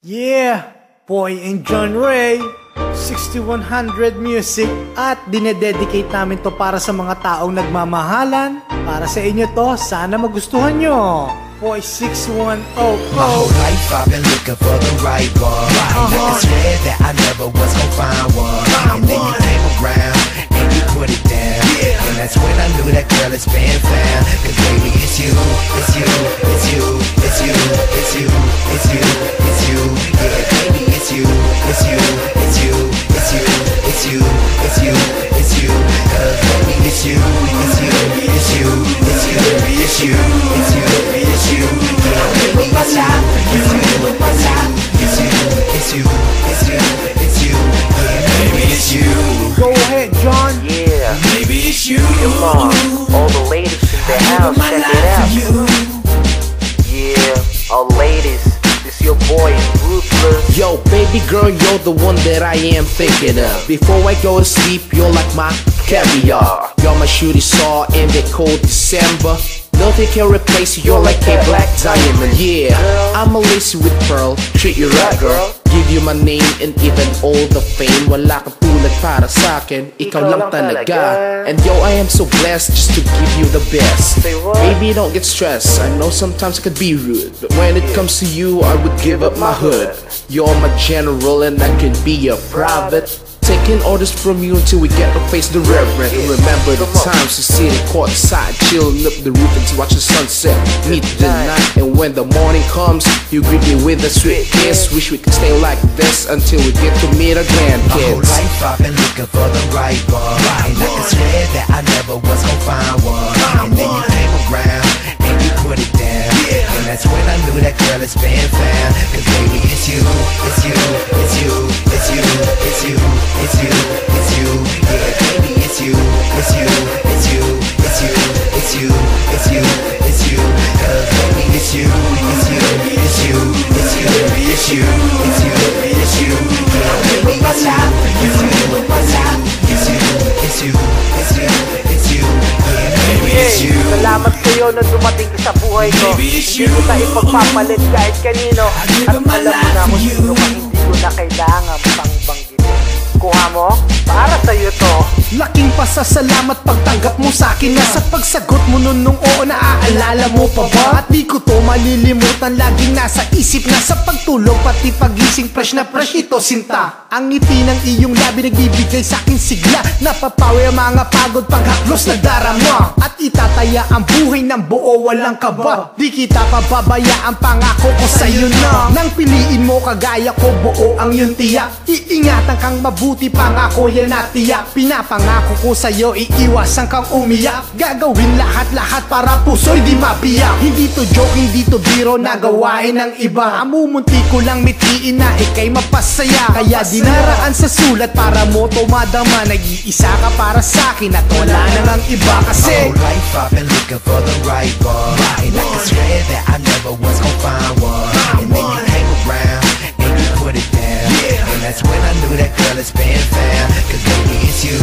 Yeah, Boy and John Ray, 6100 Music. At dinededicate namin to para sa mga taong nagmamahalan. Para sa inyo to, sana magustuhan nyo. Boy 610. My whole life I've been looking for the right one. I can swear that I never was gonna find one. And then you came around and you put it down. And that's when I knew that girl has been found. Cause baby it's you, it's you, it's you, it's you, it's you, it's you, it's you. Yeah baby it's you, it's you, it's you, it's you, it's you, it's you, it's you. Cause baby it's you, it's you, it's you, it's you, it's you, it's you, it's you. Yeah baby it's you, it's you, it's you, it's you, it's you, it's you. Yeah baby it's you. Go ahead, John. Yeah, Baby it's you. come on, all the ladies in the house, check it out. Yeah, all ladies, this your boy Ruthless. Yo, baby girl, you're the one that I am thinking of. Before I go to sleep, you're like my caviar. You're my shooting star in the cold December. Nothing can replace you, you're like a black diamond. Yeah, I'm a lacy with pearl, treat you right girl. Give you my name and even all the fame. Wala kang tulad para sa'kin, ikaw lang talaga. And yo, I am so blessed just to give you the best. Baby, don't get stressed, I know sometimes I could be rude, but when it comes to you, I would give up my hood. You're my general and I can be your private. Taking orders from you until we get to face the reverend. And remember the times we sit courtside, chilling up the roof and watch the sunset meet the night. And when the morning comes, you greet me with a sweet kiss. Wish we could stay like this until we get to meet our My whole grandkids. life I've been looking for the right one. And I can swear that I never was gonna find one. And then you came around and you put it down. And that's when I knew that girl has been found. Cause baby it's you, it's you, it's you, it's you, it's you, it's you, it's you. Yeah baby it's you, it's you, it's you, it's you, it's you, it's you, it's you. Cause baby it's you, it's you, it's you, it's you, it's you, it's you, it's you. Yeah baby it's you, it's you, it's you, it's you, it's you, it's you. Yeah baby it's you. Salamat sa'yo na dumating ka sa buhay ko. Hindi kita ipagpapalit kahit kanino. At alam mo na kung sino ka, hindi ko na kailangan pang banggitin. Kuha mo, para sa'yo to. Laking pasasalamat pagtanggap mo sa'kin na sa pagsagot mo nun nung oo, naaalala mo pa ba? At di ko to malilimutan, laging nasa isip na sa pagtulog, pati pagising fresh na fresh ito sinta. Ang ngiti ng iyong labi nagbibigay sa'kin sigla, napapawi ang mga pagod paghaplos na darama. At itataya ang buhay ng buo, walang kaba. Di kita pababayaan, pangako ko sa'yo na. Nang piliin mo kagaya ko, buo ang iyong tiyak. Iingatan kang mabuti, pangako yan na tiyak. Pinapangako ko sa'yo, iiwasan kang umiyak. Gagawin lahat-lahat para puso'y di mapiyak. Hindi to joke, hindi to biro na gawain ng iba. Amumunti ko lang mitiin na ikay mapasaya. Kaya dinaraan sa sulat para mo to madama. Nag-iisa ka para sa'kin at wala nang iba. My Kasi whole life I've been looking for the right one. And I can swear that I never was gonna find one. And then you came around and you put it down. And that's when I knew that girl has been found. Cause baby it's you,